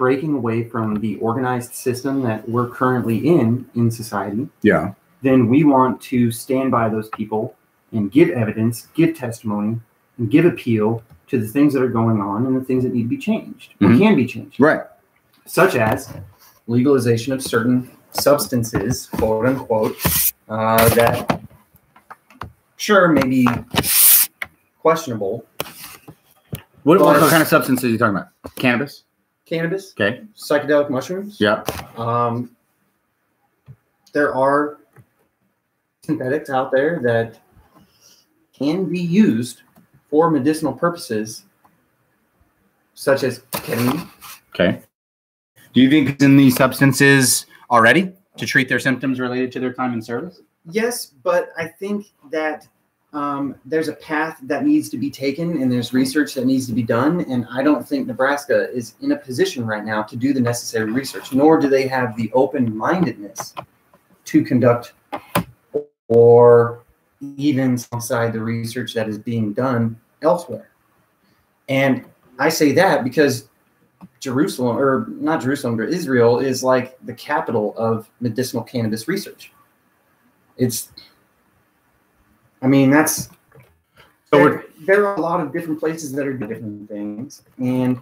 breaking away from the organized system that we're currently in society, yeah, then we want to stand by those people and give evidence, give testimony, and give appeal to the things that are going on and the things that need to be changed or can be changed. Right. Such as legalization of certain substances, quote unquote, that sure may be questionable. What kind of substances are you talking about? Cannabis? Cannabis. Okay. Psychedelic mushrooms. Yeah. There are synthetics out there that can be used for medicinal purposes, such as ketamine. Okay. Do you think it's in these substances already to treat their symptoms related to their time in service? Yes, but I think that there's a path that needs to be taken and there's research that needs to be done. And I don't think Nebraska is in a position right now to do the necessary research, nor do they have the open-mindedness to conduct or even alongside the research that is being done elsewhere. And I say that because Jerusalem, or not Jerusalem, but Israel is like the capital of medicinal cannabis research. There are a lot of different places that are doing different things. And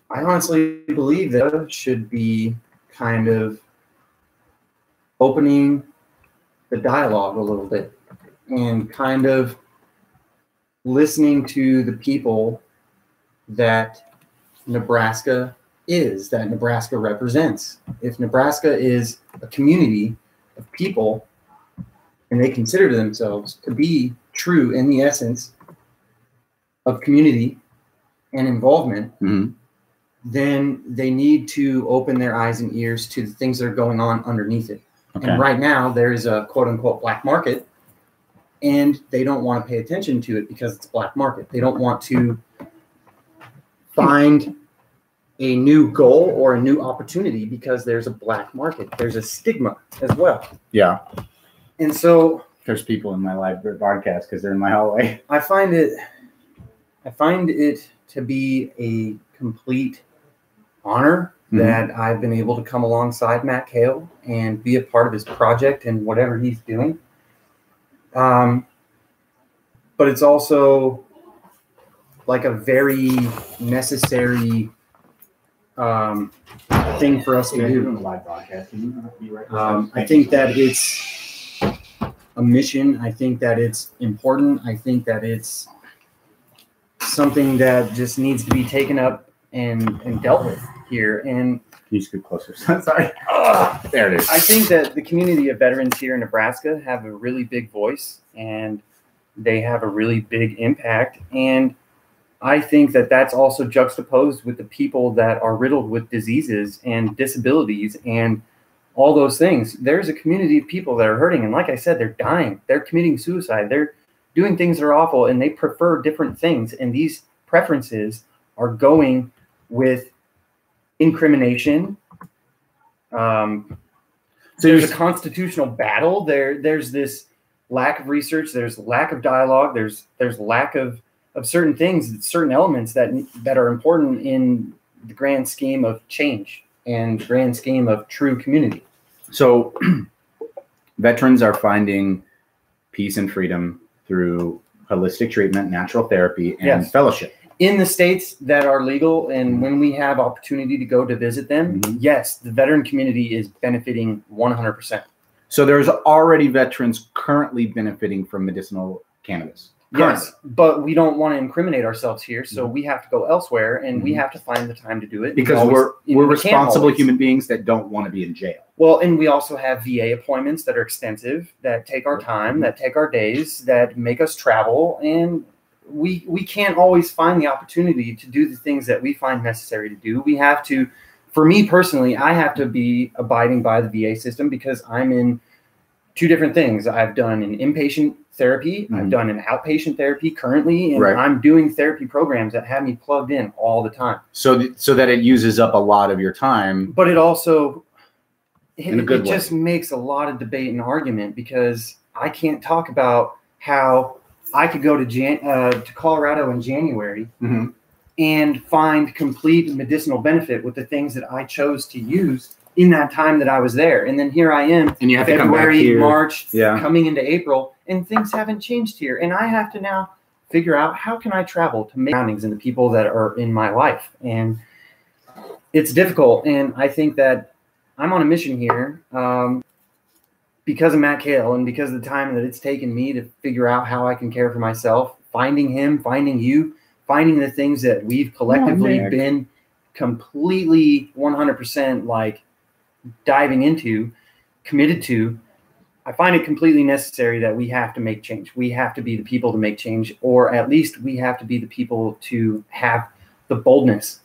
I honestly believe that should be kind of opening the dialogue a little bit and kind of listening to the people that Nebraska is, that Nebraska represents. If Nebraska is a community of people and they consider themselves to be true in the essence of community and involvement, then they need to open their eyes and ears to the things that are going on underneath it. Okay. And right now there is a quote unquote black market, and they don't want to pay attention to it because it's black market. They don't want to find a new goal or a new opportunity because there's a black market. There's a stigma as well. Yeah. And so there's people in my live broadcast because they're in my hallway. I find it to be a complete honor that I've been able to come alongside Matt Kale and be a part of his project and whatever he's doing. But it's also like a very necessary thing for us to do. I think that it's a mission. I think that it's important. I think that it's something that just needs to be taken up and dealt with here. And you just get closer. Sorry. There it is. I think that the community of veterans here in Nebraska have a really big voice and they have a really big impact. And I think that that's also juxtaposed with the people that are riddled with diseases and disabilities and all those things. There's a community of people that are hurting. And like I said, they're dying. They're committing suicide. They're doing things that are awful, and they prefer different things. And these preferences are going with incrimination. So there's a constitutional battle. There's this lack of research. There's lack of dialogue. There's lack of certain things, certain elements that are important in the grand scheme of change and the grand scheme of true community. So veterans are finding peace and freedom through holistic treatment, natural therapy, and fellowship. In the states that are legal, and when we have opportunity to go to visit them, yes, the veteran community is benefiting 100%. So there's already veterans currently benefiting from medicinal cannabis. Yes, but we don't want to incriminate ourselves here, so we have to go elsewhere, and we have to find the time to do it. Because we're responsible human beings that don't want to be in jail. Well, and we also have VA appointments that are extensive, that take our time, that take our days, that make us travel, and we can't always find the opportunity to do the things that we find necessary to do. We have to, for me personally, I have to be abiding by the VA system because I'm in two different things. I've done an inpatient therapy. I've done an outpatient therapy currently, and I'm doing therapy programs that have me plugged in all the time. So that it uses up a lot of your time. But it also, it just makes a lot of debate and argument because I can't talk about how I could go to Colorado in January and find complete medicinal benefit with the things that I chose to use in that time that I was there. And then here I am, and you have to come back February, here. March, Yeah. coming into April, and things haven't changed here. And I have to now figure out how can I travel to make surroundings and the people that are in my life. And it's difficult. And I think that I'm on a mission here because of Matt Kale and because of the time that it's taken me to figure out how I can care for myself, finding him, finding you, finding the things that we've collectively been completely 100% like diving into, committed to. I find it completely necessary that we have to make change. We have to be the people to make change, or at least we have to be the people to have the boldness,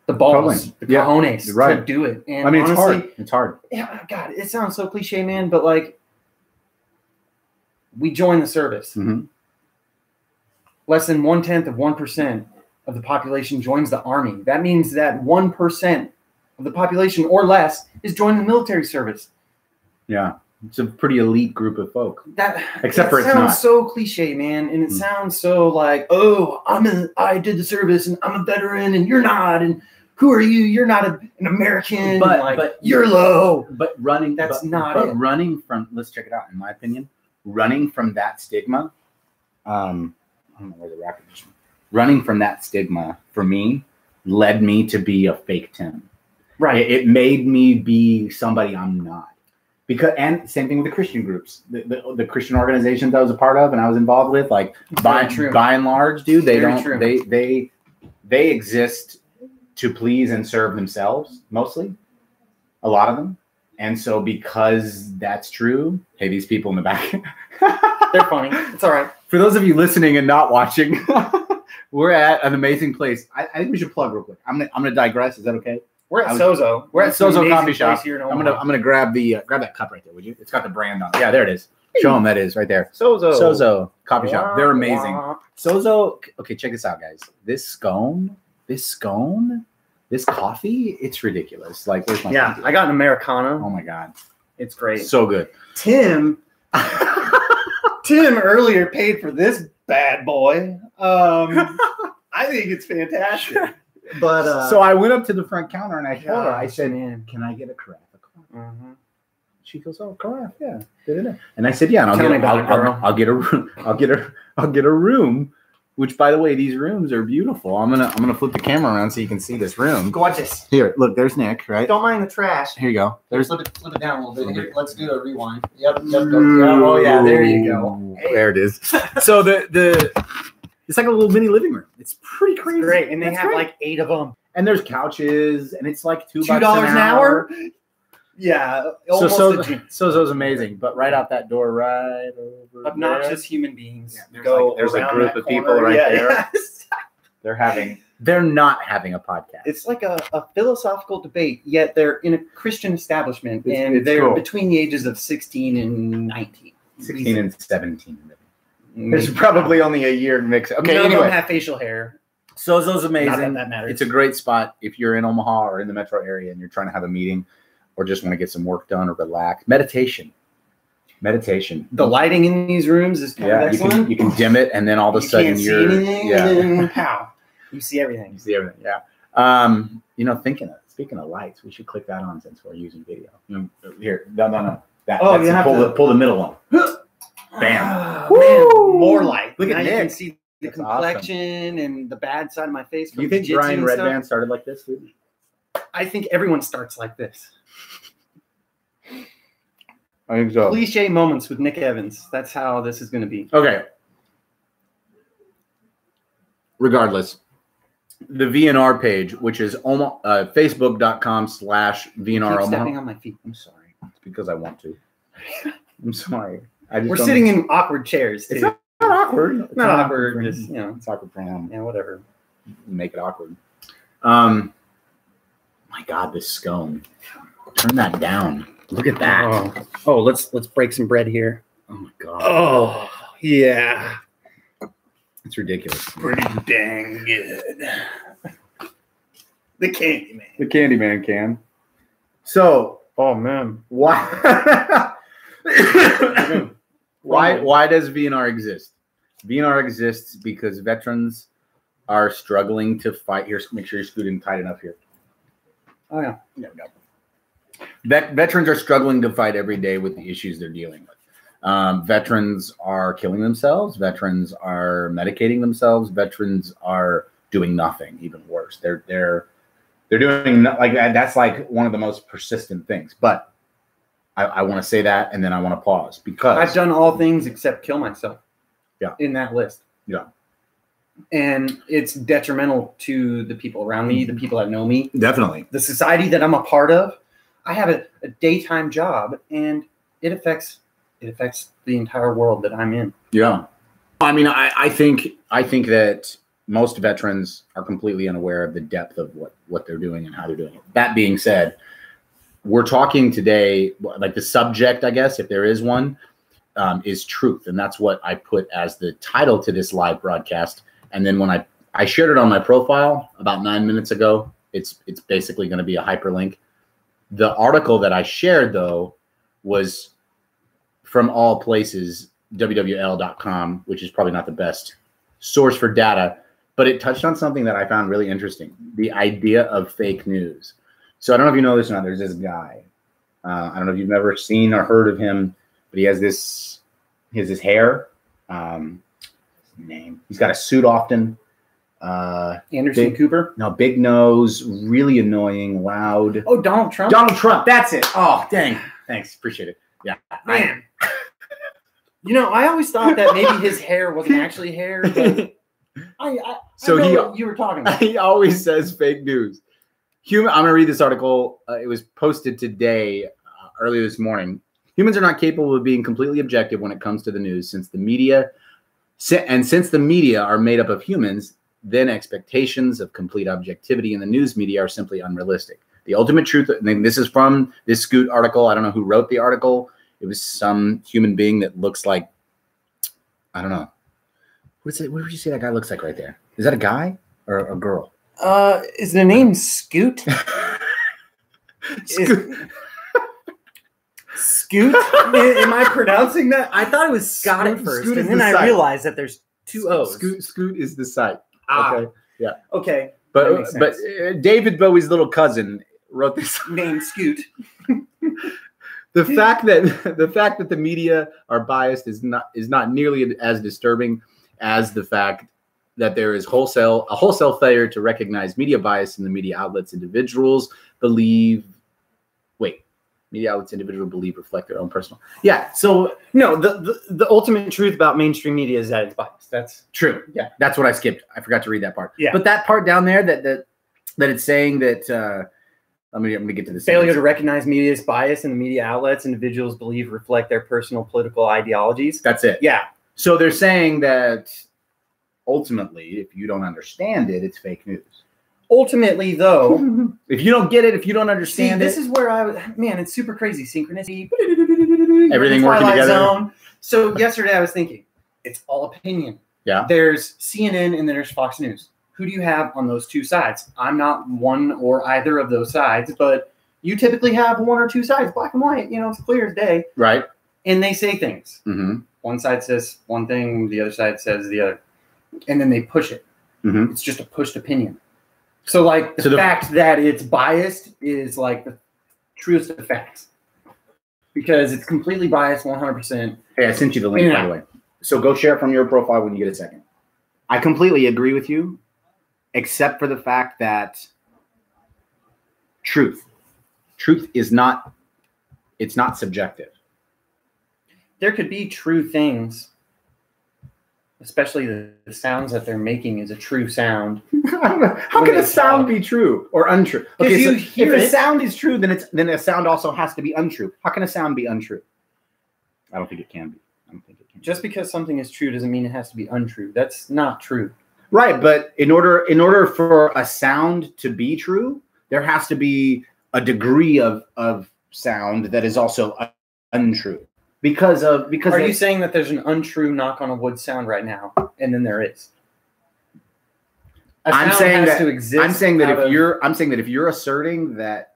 the balls, the cojones to do it. And I mean, honestly, it's hard. It's hard. Yeah, God, it sounds so cliche, man, but like we join the service. Mm-hmm. Less than 1/10% of the population joins the army. That means that 1% of the population or less is joining the military service. Yeah. It's a pretty elite group of folk. Except for it sounds so cliche, man, and it sounds so like, oh, I did the service and I'm a veteran and you're not, and who are you? You're not an American. But you're low. But running, that's not but it. Running from, let's check it out. In my opinion, running from that stigma, I don't know where the rocket is. Running from that stigma for me led me to be a fake Tim. Right. It made me be somebody I'm not. Because, and same thing with the Christian groups, the Christian organizations I was a part of and I was involved with, like by and large, dude, they exist to please and serve themselves mostly, a lot of them. And so because that's true, hey, these people in the back, they're funny. It's all right. For those of you listening and not watching, we're at an amazing place. I think we should plug real quick. I'm gonna digress. Is that okay? We're at Sozo. We're at Sozo Coffee Shop. Here in I'm gonna grab that cup right there, would you? It's got the brand on it. Yeah, there it is. Show them that is right there. Sozo Coffee Shop. They're amazing. Sozo. Okay, check this out, guys. This scone, this coffee, it's ridiculous. Like, where's my coffee? I got an Americano. Oh my god, it's great. So good. Tim earlier paid for this bad boy. I think it's fantastic. But so I went up to the front counter and I told her, I said, "Can I get a carafe of coffee?" Mm-hmm. She goes, "Oh, carafe, yeah." And I said, "Yeah, and I'll get a room." Which, by the way, these rooms are beautiful. I'm gonna flip the camera around so you can see this room. Gorgeous. Here, look, there's Nick, right? Don't mind the trash. Here you go. Flip it down a little bit. Here, let's do a rewind. Yep. Oh yeah, there you go. Hey. There it is. So it's like a little mini living room. It's pretty crazy. It's great, and they have like 8 of them. And there's couches, and it's like $2 an hour. Yeah, Sozo's amazing, but right out that door, right over obnoxious human beings. Yeah, there's a group of people right there. Yes. They're not having a podcast. It's like a philosophical debate, yet they're in a Christian establishment, and they're between the ages of 16 and 19. 16 and 17. There's probably only a year mix. Okay, none anyway. of them have facial hair. Sozo's amazing. Not that matters. It's a great spot if you're in Omaha or in the metro area and you're trying to have a meeting or just want to get some work done or relax. Meditation. The lighting in these rooms is kind of excellent. You can dim it, and then all of a sudden you're anything, and then pow, you see everything. Yeah. Speaking of lights, we should click that on since we're using video. Here, no. Pull the middle one. Bam! Man, more light. Look at Nick. You can see the That's complexion awesome. And the bad side of my face. You think Brian Redband started like this, dude? I think everyone starts like this. I think so. Cliche moments with Nick Evans. That's how this is going to be. Okay. Regardless, the VNR page, which is facebook.com/VNR Omaha. Stepping on my feet. I'm sorry. It's because I want to. I'm sorry. We're sitting in awkward chairs, too. It's not awkward. It's not awkward. Just, it's awkward for him. Yeah, whatever. Make it awkward. My God, this scone. Turn that down. Look at that. Oh, let's break some bread here. Oh my God. Oh, yeah. It's ridiculous. Pretty dang good. The Candyman. The Candyman can. So, oh man, why? Why does VNR exist? VNR exists because veterans are struggling to fight. Here, make sure you're scooting tight enough here. Oh yeah. No. Veterans are struggling to fight every day with the issues they're dealing with. Veterans are killing themselves. Veterans are medicating themselves. Veterans are doing nothing. Even worse, they're doing like that's like one of the most persistent things. But I want to say that, and then I want to pause because I've done all things except kill myself. Yeah. In that list. Yeah. And it's detrimental to the people around me, the people that know me. Definitely. The society that I'm a part of. I have a daytime job, and it affects the entire world that I'm in. Yeah. I mean, I think that most veterans are completely unaware of the depth of what they're doing and how they're doing it. That being said, we're talking today, like the subject, I guess, if there is one, is truth. And that's what I put as the title to this live broadcast. And then when I shared it on my profile about 9 minutes ago, it's basically going to be a hyperlink. The article that I shared, though, was from all places, WWL.com, which is probably not the best source for data, but it touched on something that I found really interesting, the idea of fake news. So I don't know if you know this or not. There's this guy. I don't know if you've ever seen or heard of him, but he has this hair. Name. He's got a suit often. Anderson Cooper? No, big nose, really annoying, loud. Oh, Donald Trump? Donald Trump, that's it. Oh, dang. Thanks, appreciate it. Yeah. Man. I always thought that maybe his hair wasn't actually hair, but I know what you were talking about. He always says fake news. I'm going to read this article. It was posted today, earlier this morning. Humans are not capable of being completely objective when it comes to the news, since the media are made up of humans, then expectations of complete objectivity in the news media are simply unrealistic. The ultimate truth, and this is from this Scoot article. I don't know who wrote the article. It was some human being that looks like, I don't know. What would you say that guy looks like right there? Is that a guy or a girl? Is the name Scoot? Scoot. Scoot? Am I pronouncing that? I thought it was Scott at first, and then I realized that there's two O's. Scoot is the site. Okay. Yeah. Okay. But David Bowie's little cousin wrote this name Scoot. The fact that the media are biased is not nearly as disturbing as the fact that there is a wholesale failure to recognize media bias in the media outlets. Individuals believe reflect their own personal. Yeah. So no, the ultimate truth about mainstream media is that it's biased. That's true. Yeah. That's what I skipped. I forgot to read that part. Yeah. But that part down there that it's saying that I'm gonna get to the failure to recognize media's bias in the media outlets individuals believe reflect their personal political ideologies. That's it. Yeah. So they're saying that ultimately, if you don't understand it, it's fake news. Ultimately, though, if you don't get it, if you don't understand this is where it's super crazy. Synchronicity. Everything working together. Zone. So yesterday I was thinking, it's all opinion. Yeah. There's CNN and then there's Fox News. Who do you have on those two sides? I'm not one or either of those sides, but you typically have one or two sides, black and white. It's clear as day. Right. And they say things. Mm-hmm. One side says one thing, the other side says the other. And then they push it. Mm-hmm. It's just a pushed opinion. So, the fact that it's biased is like the truest of facts. Because it's completely biased 100%. Hey, I sent you the link, by the way. So go share it from your profile when you get a second. I completely agree with you, except for the fact that truth is not, it's not subjective. There could be true things, especially the sounds that they're making is a true sound. How can a sound be true or untrue? Okay, so if a sound is true, then a sound also has to be untrue. How can a sound be untrue? I don't think it can be. Just because something is true doesn't mean it has to be untrue. That's not true. Right, but in order for a sound to be true, there has to be a degree of sound that is also untrue. Because are you saying that there's an untrue knock on a wood sound right now, and then there is? I'm saying that if you're asserting that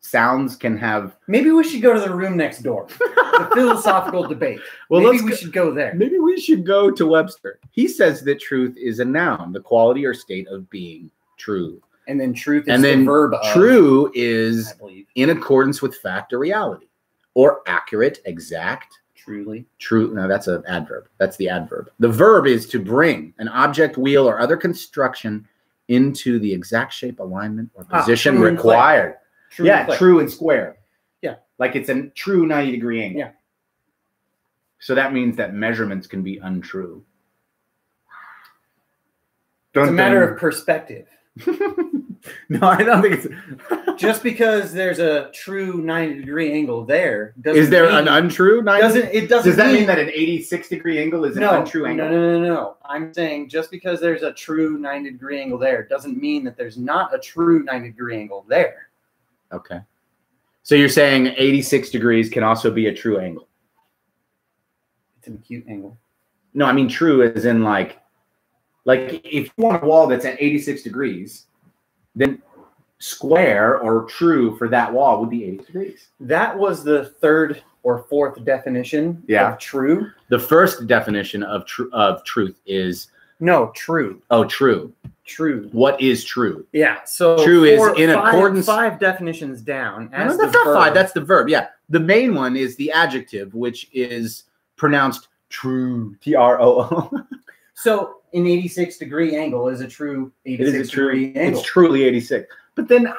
sounds can have. Maybe we should go to the room next door. The philosophical debate. Well, maybe we should go there. Maybe we should go to Webster. He says that truth is a noun, the quality or state of being true. And then truth is the verb of. True is in accordance with fact or reality, or accurate, exact. Truly. True. No, that's an adverb. That's the adverb. The verb is to bring an object, wheel, or other construction into the exact shape, alignment, or position required. True and square. Yeah. Like it's a true 90-degree angle. Yeah. So that means that measurements can be untrue. It's a matter of perspective. No, I don't think it's just because there's a true 90-degree angle there. Is there an untrue 90? Does that mean that an 86-degree angle is an untrue angle? No. I'm saying just because there's a true 90-degree angle there doesn't mean that there's not a true 90-degree angle there. Okay. So you're saying 86 degrees can also be a true angle? It's an acute angle. No, I mean true as in like if you want a wall that's at 86 degrees, then square or true for that wall would be 80 degrees. That was the third or fourth definition of true. The first definition of truth is true. Oh, true. True. What is true? Yeah. So true is in accordance. 5 definitions down. No, that's not 5. That's the verb. Yeah. The main one is the adjective, which is pronounced true. Troo. So an 86-degree angle is a true 86-degree angle. It's truly 86. But then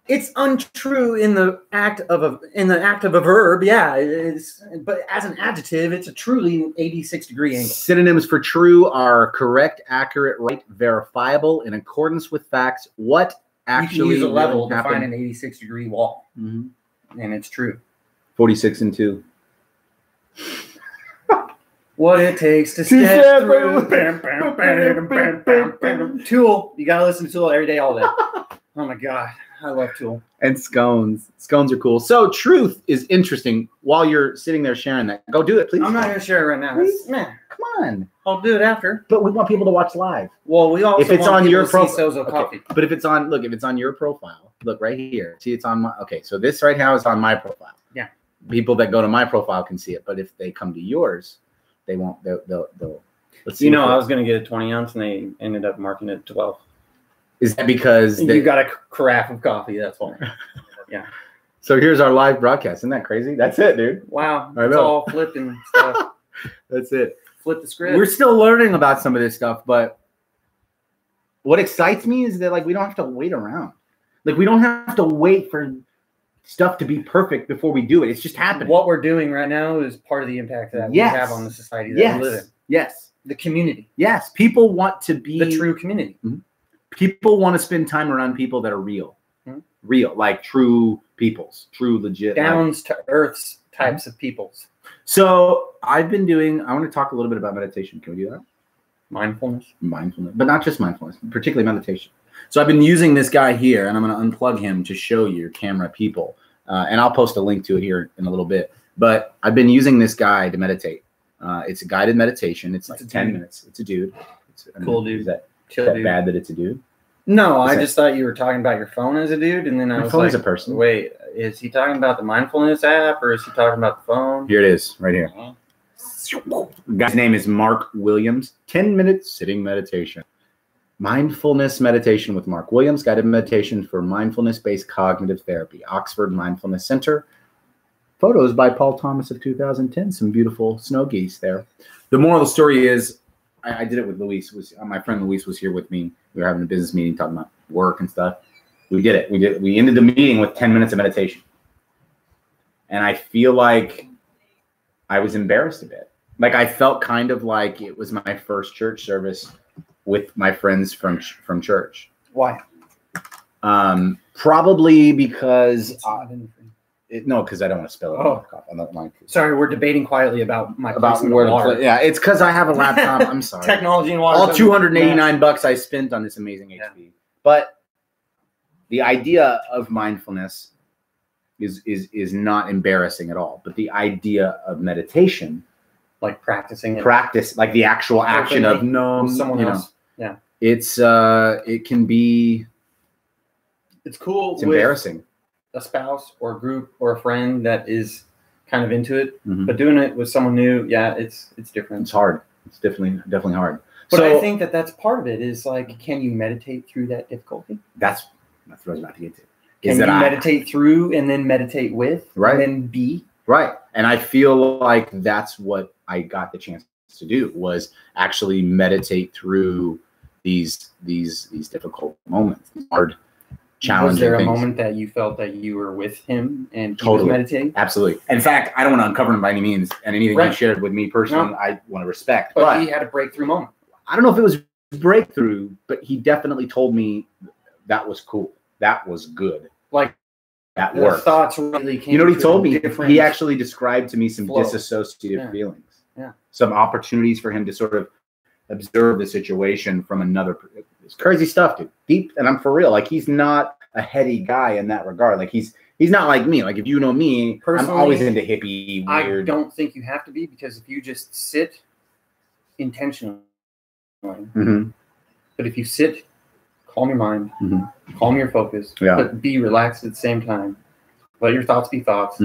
it's untrue in the act of a verb. Yeah, but as an adjective, it's a truly 86-degree angle. Synonyms for true are correct, accurate, right, verifiable, in accordance with facts. What actually you can use a level to find an 86-degree wall, and it's true. 46 and 2. What it takes to step through. Tool. You gotta listen to Tool every day, all day. Oh my God, I love Tool. And scones. Scones are cool. So truth is interesting. While you're sitting there sharing that, go do it, please. I'm not gonna share it right now. Man, come on. I'll do it after. But we want people to watch live. Well, we also if it's want on your profile. Okay. Coffee. But if it's on your profile, look right here. See, it's on my. Okay, so this right now is on my profile. Yeah. People that go to my profile can see it, but if they come to yours, they won't. They'll. Let's see. I was gonna get a 20 ounce, and they ended up marking it 12. Is that because you got a carafe of coffee? That's why. Yeah. So here's our live broadcast. Isn't that crazy? That's it, dude. Wow. It's all flipped and stuff. That's it. Flip the script. We're still learning about some of this stuff, but what excites me is that we don't have to wait around. We don't have to wait for stuff to be perfect before we do it. It's just happening. What we're doing right now is part of the impact that we have on the society that we live in. Yes. The community. Yes. People want to be the true community. Mm-hmm. People want to spend time around people that are real. Real, like true peoples, true legit. Downs to earths types of peoples. So I want to talk a little bit about meditation. Can we do that? Mindfulness, but not just mindfulness, particularly meditation. So I've been using this guy here, and I'm going to unplug him to show your camera people. And I'll post a link to it here in a little bit. But I've been using this guy to meditate. It's a guided meditation. It's 10 minutes. It's a dude. Cool dude. Is that bad that it's a dude? No, I just thought you were talking about your phone as a dude, and then I was like, as a person. Wait, is he talking about the mindfulness app, or is he talking about the phone? Here it is, right here. The guy's name is Mark Williams. 10-minute sitting meditation. Mindfulness meditation with Mark Williams. Guided meditation for mindfulness-based cognitive therapy. Oxford Mindfulness Center. Photos by Paul Thomas of 2010. Some beautiful snow geese there. The moral of the story is, I did it with Luis. My friend Luis was here with me. We were having a business meeting talking about work and stuff. We did it. We ended the meeting with 10 minutes of meditation. And I feel like I was embarrassed a bit. I felt kind of like it was my first church service with my friends from church. Why? Probably because because I don't want to spill it. Oh, sorry, we're debating quietly about water. Yeah, it's because I have a laptop. I'm sorry. Technology and water. All $289 I spent on this amazing HP. But the idea of mindfulness is not embarrassing at all. But the idea of meditation, practicing practice, the actual action of someone else. Yeah, it can be It's cool. It's embarrassing. A spouse or a group or a friend that is kind of into it, but doing it with someone new, it's different. It's hard. It's definitely hard. But I think that's part of it is like, can you meditate through that difficulty? That's what I was about to get to. Can you meditate through and then meditate with, right? And then be right. And I feel like that's what I got the chance to do, was actually meditate through these difficult moments, these hard, challenging things. Was there a things. Moment that you felt that you were with him and he totally was meditating? Absolutely. In fact, I don't want to uncover him by any means, and anything he shared with me personally, I want to respect. But he had a breakthrough moment. I don't know if it was breakthrough, but he definitely told me that was cool. That was good. Like that worked. Thoughts really came. You know what he told me? He actually described to me some disassociative feelings. Yeah. Some opportunities for him to sort of observe the situation from another. It's crazy stuff, dude. Deep, and I'm for real. Like, he's not a heady guy in that regard. Like, he's not like me. Like, if you know me, personally, I'm always into hippie, weird. I don't think you have to be, because if you just sit intentionally, but if you sit, calm your mind, calm your focus, but be relaxed at the same time. Let your thoughts be thoughts.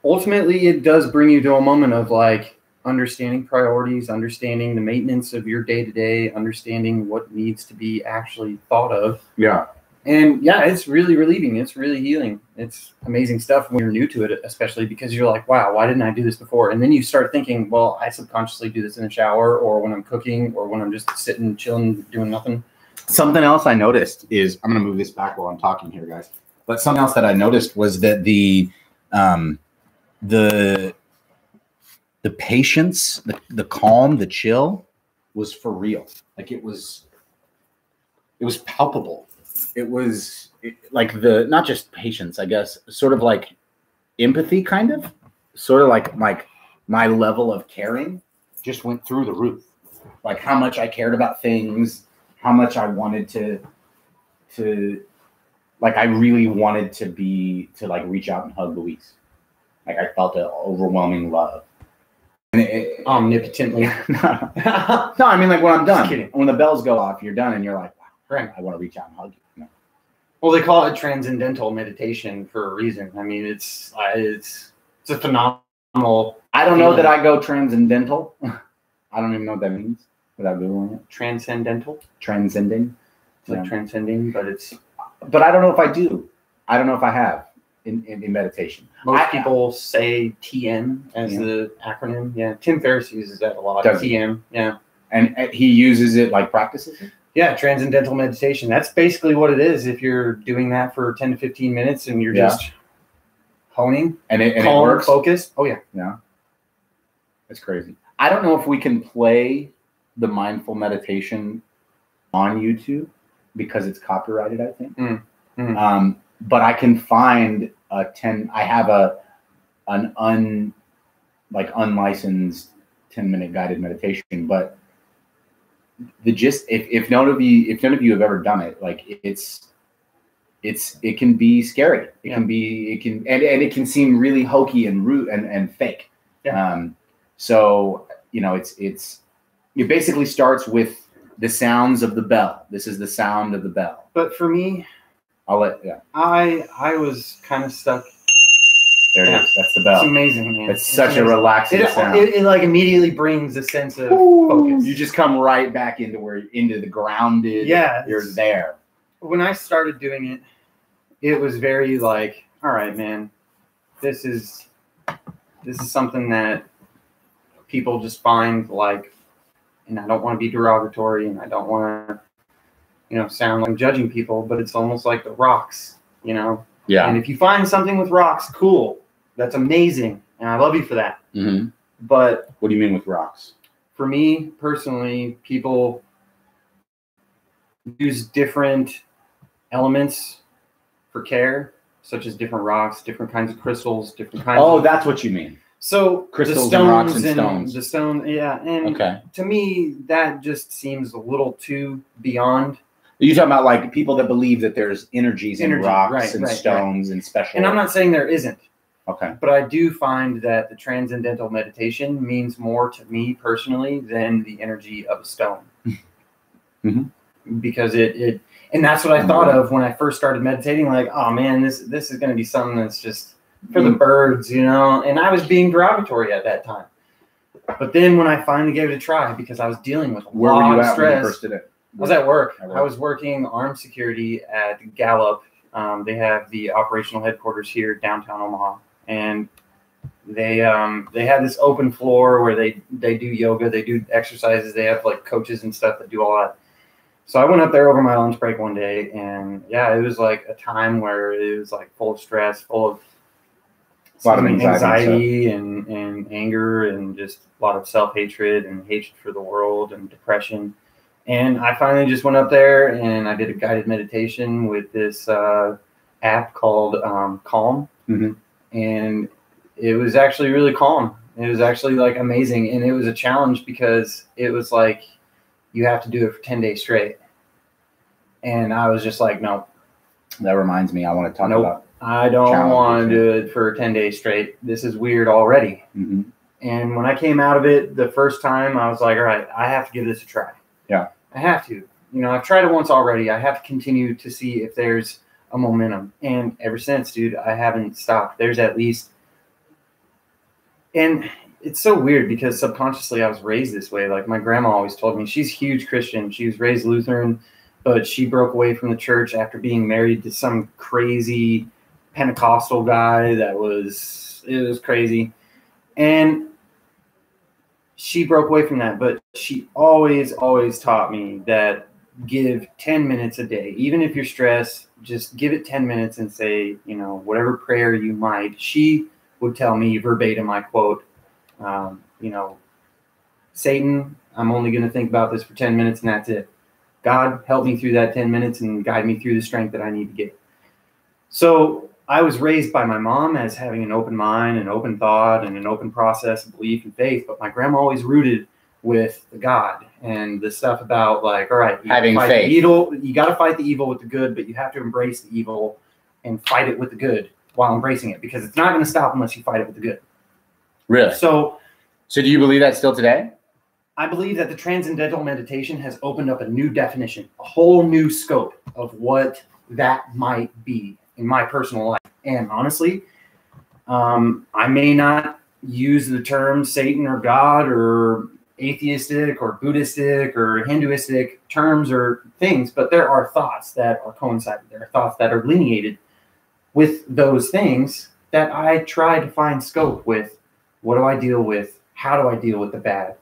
Ultimately, it does bring you to a moment of like understanding priorities, understanding the maintenance of your day-to-day, understanding what needs to be actually thought of. Yeah. And it's really relieving. It's really healing. It's amazing stuff when you're new to it, especially because you're like, wow, why didn't I do this before? And then you start thinking, well, I subconsciously do this in the shower, or when I'm cooking, or when I'm just sitting, chilling, doing nothing. Something else I noticed is, I'm going to move this back while I'm talking here, guys. But something else that I noticed was that the patience, the calm, the chill was for real. Like, it was palpable. It was like not just patience, I guess, sort of like empathy, kind of, sort of like my level of caring just went through the roof. Like, how much I cared about things, how much I wanted to like, I really wanted to like reach out and hug Luis. Like, I felt an overwhelming love. And omnipotently. No, I mean, like, when I'm done, when the bells go off, you're done, and you're like, wow, right, I want to reach out and hug you. Well, they call it transcendental meditation for a reason. I mean, it's a phenomenal. I don't know that I go transcendental. I don't even know what that means without Googling it. Transcendental? Transcending. It's like transcending, but I don't know if I do. I don't know if I have in meditation. Most people say TM as the acronym. Yeah. Tim Ferriss uses that a lot. TM. Yeah. And he uses it, like, practices it? Yeah, transcendental meditation. That's basically what it is. If you're doing that for 10 to 15 minutes and you're just honing and it works, focused. Oh, yeah. Yeah. That's crazy. I don't know if we can play the mindful meditation on YouTube because it's copyrighted, I think. But I can find I have an unlicensed 10-minute guided meditation, but the gist, if none of you have ever done it, like, it can be scary. And it can seem really hokey and rude and fake. Yeah. So, it basically starts with the sounds of the bell. This is the sound of the bell. But for me, I was kind of stuck. There it is. That's the bell. It's amazing, man. It's such a relaxing sound. It like immediately brings a sense of focus. You just come right back into the grounded. Yeah. You're there. When I started doing it, it was very like, all right, man, this is something that people just find like, and I don't want to be derogatory, and I don't want to, sound like I'm judging people, but it's almost like the rocks, Yeah. And if you find something with rocks, cool. That's amazing. And I love you for that. Mm-hmm. But what do you mean with rocks? For me personally, people use different elements for care, such as different rocks, different kinds of crystals, different kinds of... that's what you mean. So crystals and rocks and stones. The stone, yeah. And to me, that just seems a little too beyond. You're talking about like people that believe that there's energies in rocks and stones and special. And I'm not saying there isn't. Okay. But I do find that the transcendental meditation means more to me personally than the energy of a stone. Mm-hmm. Because it And that's what I thought of when I first started meditating. Like, oh man, this is going to be something that's just for the birds, you know. And I was being derogatory at that time. But then when I finally gave it a try, because I was dealing with a lot of stress. When you first did it? I was at work. I was working armed security at Gallup. They have the operational headquarters here downtown Omaha, and they have this open floor where they do yoga, they do exercises, they have like coaches and stuff that do all that. So I went up there over my lunch break one day, and yeah, it was like a time where it was like full of stress, full of a lot of anxiety and anger, and just a lot of self-hatred and hatred for the world and depression. And I finally just went up there and I did a guided meditation with this app called Calm. Mm-hmm. And it was actually really calm. It was actually like amazing. And it was a challenge because it was like, you have to do it for 10 days straight. And I was just like, no. That reminds me, I want to talk about. I don't want to do it for 10 days straight. This is weird already. Mm-hmm. And when I came out of it the first time, I was like, all right, I have to give this a try. Yeah. I have to. You know, I've tried it once already. I have to continue to see if there's a momentum. And ever since, dude, I haven't stopped. There's at least. And it's so weird because subconsciously I was raised this way. Like my grandma always told me, she's a huge Christian. She was raised Lutheran, but she broke away from the church after being married to some crazy Pentecostal guy it was crazy. And she broke away from that, but she always taught me that give 10 minutes a day. Even if you're stressed, just give it 10 minutes and say, you know, whatever prayer you might. She would tell me verbatim, I quote, you know, Satan, I'm only going to think about this for 10 minutes and that's it. God, help me through that 10 minutes and guide me through the strength that I need to get. So I was raised by my mom as having an open mind, an open thought, and an open process of belief and faith. But my grandma always rooted with the God and the stuff about like, all right, having faith. You got to fight the evil with the good, but you have to embrace the evil and fight it with the good while embracing it, because it's not going to stop unless you fight it with the good. Really? So do you believe that still today? I believe that the transcendental meditation has opened up a new definition, a whole new scope of what that might be in my personal life. And honestly, I may not use the term Satan or God or atheistic or Buddhistic or Hinduistic terms or things, but there are thoughts that are coincided. There are thoughts that are lineated with those things that I try to find scope with. What do I deal with? How do I deal with the bad?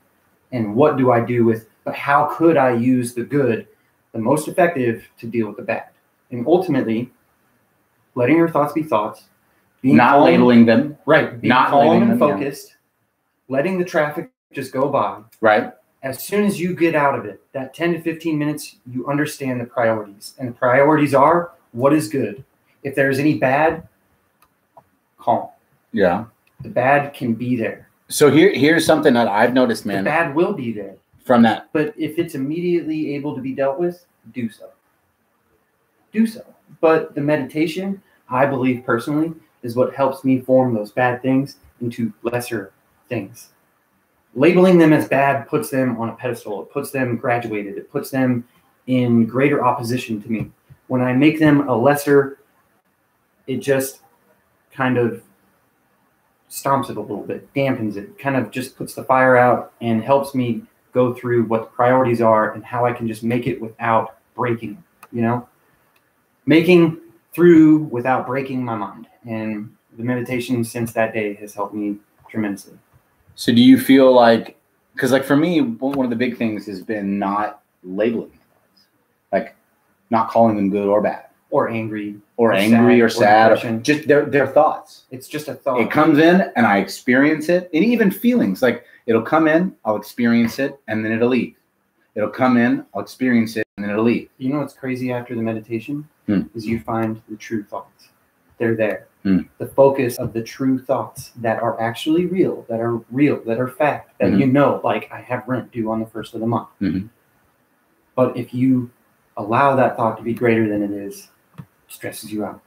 And what do I do with, but how could I use the good the most effective to deal with the bad? And ultimately, letting your thoughts be thoughts, being not calm, labeling them, right? Being not calm and focused, letting the traffic just go by, right? As soon as you get out of it, that 10 to 15 minutes, you understand the priorities, and the priorities are what is good. If there's any bad, calm. Yeah, the bad can be there. So here's something that I've noticed, man. The bad will be there from that, but if it's immediately able to be dealt with, do so. Do so. But the meditation, I believe personally, is what helps me form those bad things into lesser things. Labeling them as bad puts them on a pedestal. It puts them graduated. It puts them in greater opposition to me. When I make them a lesser, it just kind of stomps it a little bit, dampens it, kind of just puts the fire out and helps me go through what the priorities are and how I can just make it without breaking, you know? Making through without breaking my mind. And the meditation since that day has helped me tremendously. So do you feel like, because like for me, one of the big things has been not labeling thoughts, like not calling them good or bad. Or angry. Or sad. Or just their thoughts. It's just a thought. It comes in and I experience it. And even feelings, like it'll come in, I'll experience it, and then it'll leave. It'll come in, I'll experience it, and then it'll leave. You know what's crazy after the meditation? Is you find the true thoughts. They're there. The focus of the true thoughts that are actually real, that are fact, that you know, like I have rent due on the 1st of the month. But if you allow that thought to be greater than it is, it stresses you out.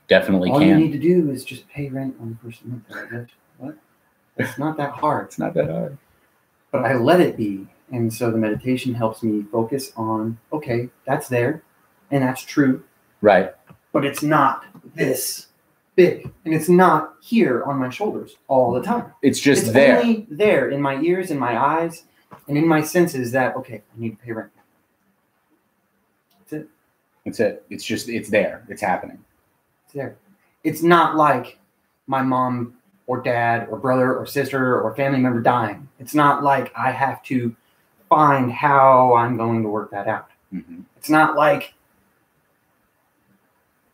Definitely All you need to do is just pay rent on the 1st of the month. What? It's not that hard. It's not that hard. But I let it be. And so the meditation helps me focus on, okay, that's there. and that's true. Right. But it's not this big, and it's not here on my shoulders all the time. It's just it's there. Only there in my ears, in my eyes, and in my senses that, okay, I need to pay rent. That's it. That's it. It's just, it's there. It's happening. It's there. It's not like my mom or dad or brother or sister or family member dying. It's not like I have to find how I'm going to work that out. Mm-hmm. It's not like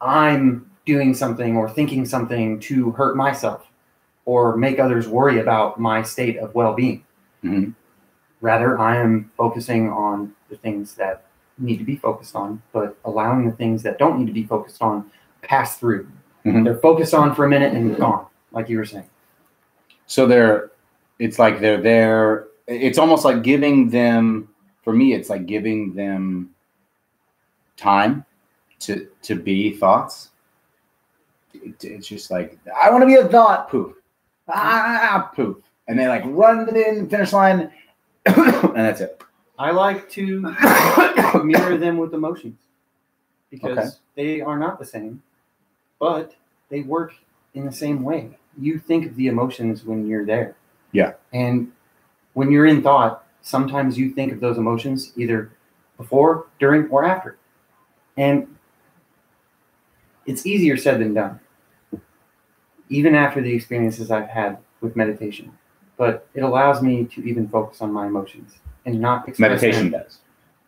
I'm doing something or thinking something to hurt myself or make others worry about my state of well-being. Mm-hmm. Rather, I am focusing on the things that need to be focused on, but allowing the things that don't need to be focused on pass through. Mm-hmm. They're focused on for a minute and gone, like you were saying. So it's like they're there. It's almost like giving them, for me, it's like giving them time to be thoughts. It's just like, I want to be a thought, poof. Poof. And they like run to the finish line, and that's it. I like to mirror them with emotions because they are not the same, but they work in the same way. You think of the emotions when you're there. Yeah. And when you're in thought, sometimes you think of those emotions either before, during, or after. And it's easier said than done, even after the experiences I've had with meditation. But it allows me to even focus on my emotions and not express meditation them. Does.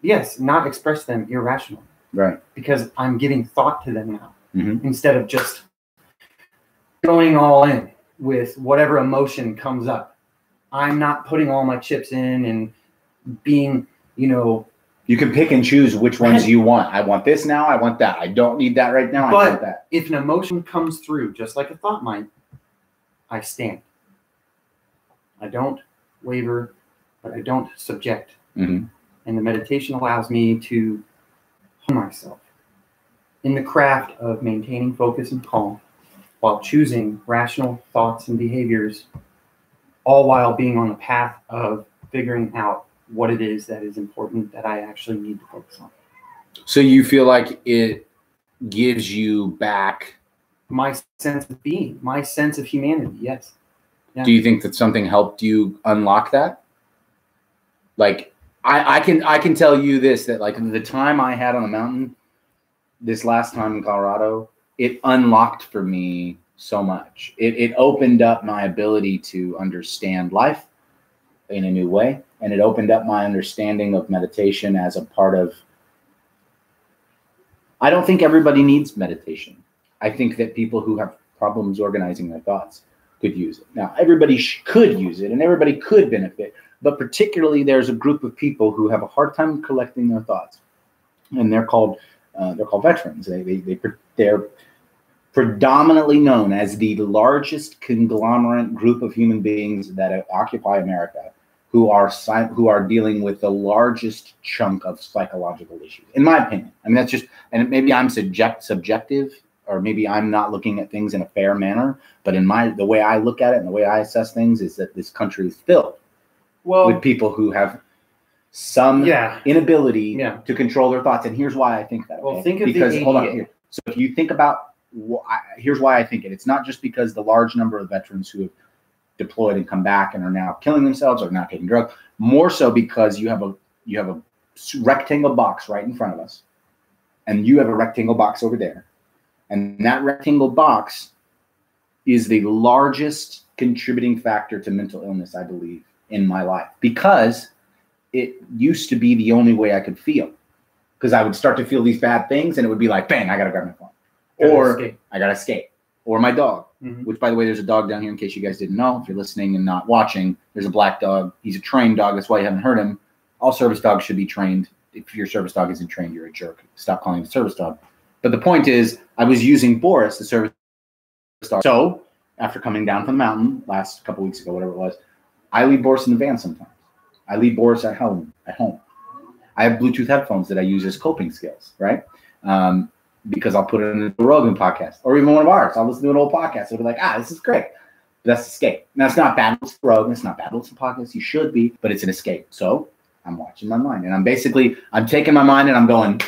Yes, not express them irrationally. Right. Because I'm giving thought to them now, mm-hmm. instead of just going all in with whatever emotion comes up. I'm not putting all my chips in and being, You can pick and choose which ones you want. I want this now. I want that. I don't need that right now. I want that. If an emotion comes through, just like a thought might, I stand. I don't waver, but I don't subject. Mm-hmm. And the meditation allows me to hone myself in the craft of maintaining focus and calm while choosing rational thoughts and behaviors, all while being on the path of figuring out what it is that is important that I actually need to focus on. So you feel like it gives you back my sense of being, my sense of humanity. Yes. Yeah. Do you think that something helped you unlock that? Like, I can tell you this, that like the time I had on the mountain, this last time in Colorado, it unlocked for me so much. It opened up my ability to understand life in a new way. And it opened up my understanding of meditation as a part of, I don't think everybody needs meditation. I think that people who have problems organizing their thoughts could use it. Now, everybody could use it and everybody could benefit, but particularly there's a group of people who have a hard time collecting their thoughts, and they're called veterans. They're predominantly known as the largest conglomerate group of human beings that occupy America, who are dealing with the largest chunk of psychological issues, in my opinion. I mean, that's just, and maybe I'm subjective, or maybe I'm not looking at things in a fair manner, but the way I look at it and the way I assess things is that this country is filled with people who have some inability to control their thoughts. And here's why I think that. Well, think of because, the hold on here. So if you think about, here's why I think it. It's not just because the large number of veterans who have deployed and come back and are now killing themselves or not taking drugs, more so because you have a rectangle box right in front of us, and you have a rectangle box over there. And that rectangle box is the largest contributing factor to mental illness, I believe, in my life, because it used to be the only way I could feel, because I would start to feel these bad things and it would be like, bang, I got to grab my phone, or I got to escape, or my dog, which, by the way, there's a dog down here in case you guys didn't know. If you're listening and not watching, there's a black dog. He's a trained dog. That's why you haven't heard him. All service dogs should be trained. If your service dog isn't trained, you're a jerk. Stop calling it a service dog. But the point is, I was using Boris, the service dog. So after coming down from the mountain last couple weeks ago, whatever it was, I leave Boris in the van sometimes. I leave Boris at home. I have Bluetooth headphones that I use as coping skills, right? Because I'll put it in the Rogan podcast or even one of ours. I'll listen to an old podcast. It'll be like, this is great. But that's escape. Now, it's not bad with Rogan. It's not bad with some podcasts. You should be, but it's an escape. So I'm watching my mind. And I'm taking my mind and I'm going,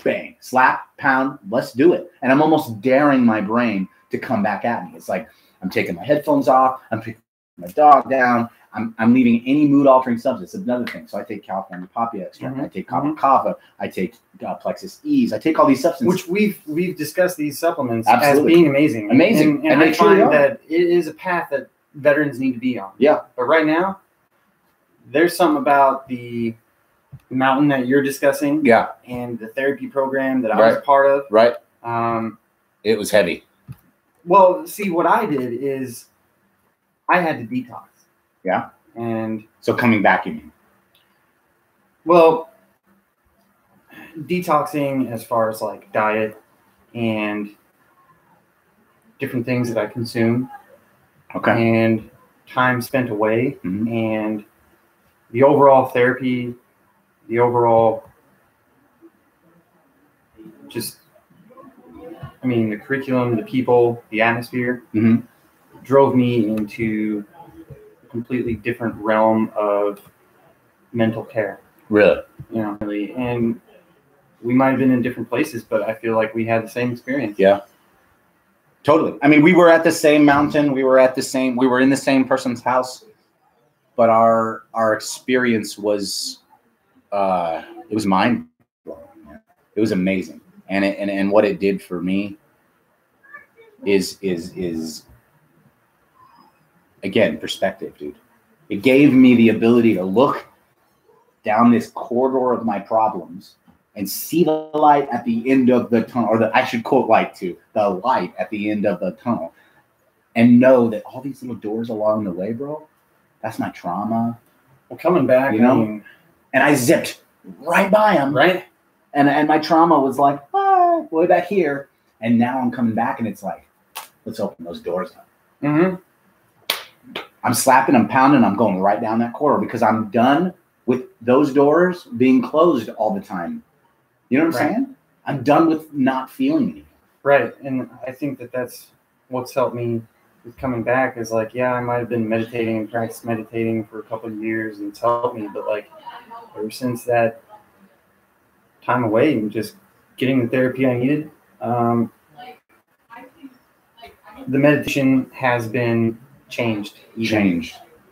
bang, slap, pound, let's do it. And I'm almost daring my brain to come back at me. It's like I'm taking my headphones off, I'm putting my dog down, I'm leaving any mood altering substance. Another thing. So I take California poppy extract, I take kava kava, I take Plexus Ease, I take all these substances. Which we've discussed these supplements as being amazing. Amazing. And I find that it is a path that veterans need to be on. Yeah. But right now, there's something about the mountain that you're discussing. Yeah. And the therapy program that I was part of. Right. It was heavy. Well, see, what I did is I had to detox. Yeah. And so coming back, you mean? Well, detoxing as far as like diet and different things that I consume. Okay. And time spent away, and the overall therapy, the overall just, I mean, the curriculum, the people, the atmosphere drove me into a completely different realm of mental care. Really? You know, really. And we might have been in different places, but I feel like we had the same experience. Yeah. Totally. I mean, we were at the same mountain. We were in the same person's house, but our experience was, it was mind blowing. It was amazing. And what it did for me is again, perspective, dude. It gave me the ability to look down this corridor of my problems and see the light at the end of the tunnel, or I should quote light too, the light at the end of the tunnel, and know that all these little doors along the way, bro, that's my trauma. Well, coming back, you know, and I zipped right by them, right? And my trauma was like, way back here, and now I'm coming back, and it's like, let's open those doors up. I'm slapping, I'm pounding, I'm going right down that corridor because I'm done with those doors being closed all the time. You know what I'm saying? I'm done with not feeling anything. Right. And I think that that's what's helped me with coming back is like, yeah, I might have been meditating and practiced meditating for a couple of years and it's helped me. But like ever since that time away and just getting the therapy I needed, the meditation has been changed.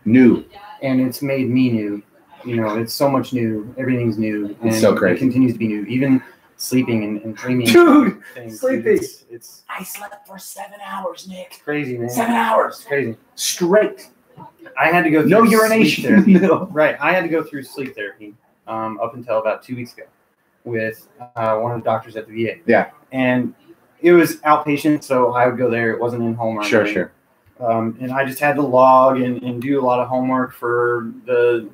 New. And it's made me new. You know, it's so much new. Everything's new. And it's so crazy. It continues to be new. Even sleeping and dreaming. Dude, things. Sleeping. It's I slept for 7 hours, Nick. It's crazy, man. 7 hours. It's crazy. Straight. I had to go through no urination therapy. No. Right. I had to go through sleep therapy up until about 2 weeks ago with one of the doctors at the VA. Yeah. And it was outpatient, so I would go there. It wasn't in home. Sure. And I just had to log and do a lot of homework for the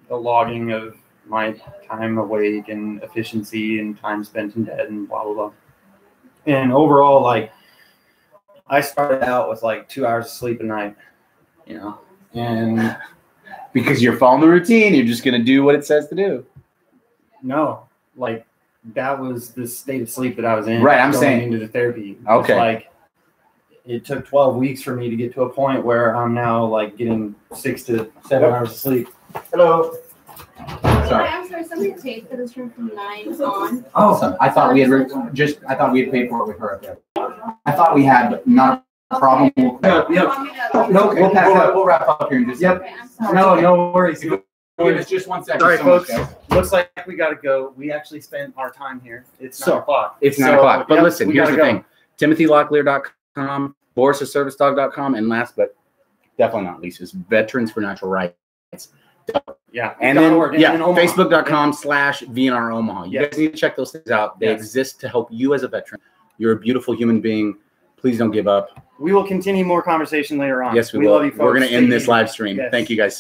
logging of my time awake and efficiency and time spent in bed and blah, blah, blah. And overall, like, I started out with like 2 hours of sleep a night, you know, and because you're following the routine, you're just going to do what it says to do. No, like that was the state of sleep that I was in. Right. I'm going saying into the therapy. Okay. Like it took 12 weeks for me to get to a point where I'm now like getting 6 to 7 hours of sleep. Hello. Sorry. I'm sorry. Somebody paid for this room from 9 on. Oh, I thought we had paid for it with her up there. I thought we had not a problem. No, we'll pack up. We'll wrap up here in just. Yep. Okay, I'm sorry. No worries. Give us just 1 second. Sorry, so folks. much, Looks like we got to go. We actually spent our time here. It's 9 o'clock. It's 9 o'clock. But yep, listen, here's the thing. TimothyLocklear.com, BorisAServiceDog.com, and last but definitely not least is Veterans for Natural Rights. Yeah. And then, Facebook.com/VNR Omaha. You guys need to check those things out. They exist to help you as a veteran. You're a beautiful human being. Please don't give up. We will continue more conversation later on. Yes, we will. Love you, folks. We're going to end this live stream. Yes. Thank you guys so much.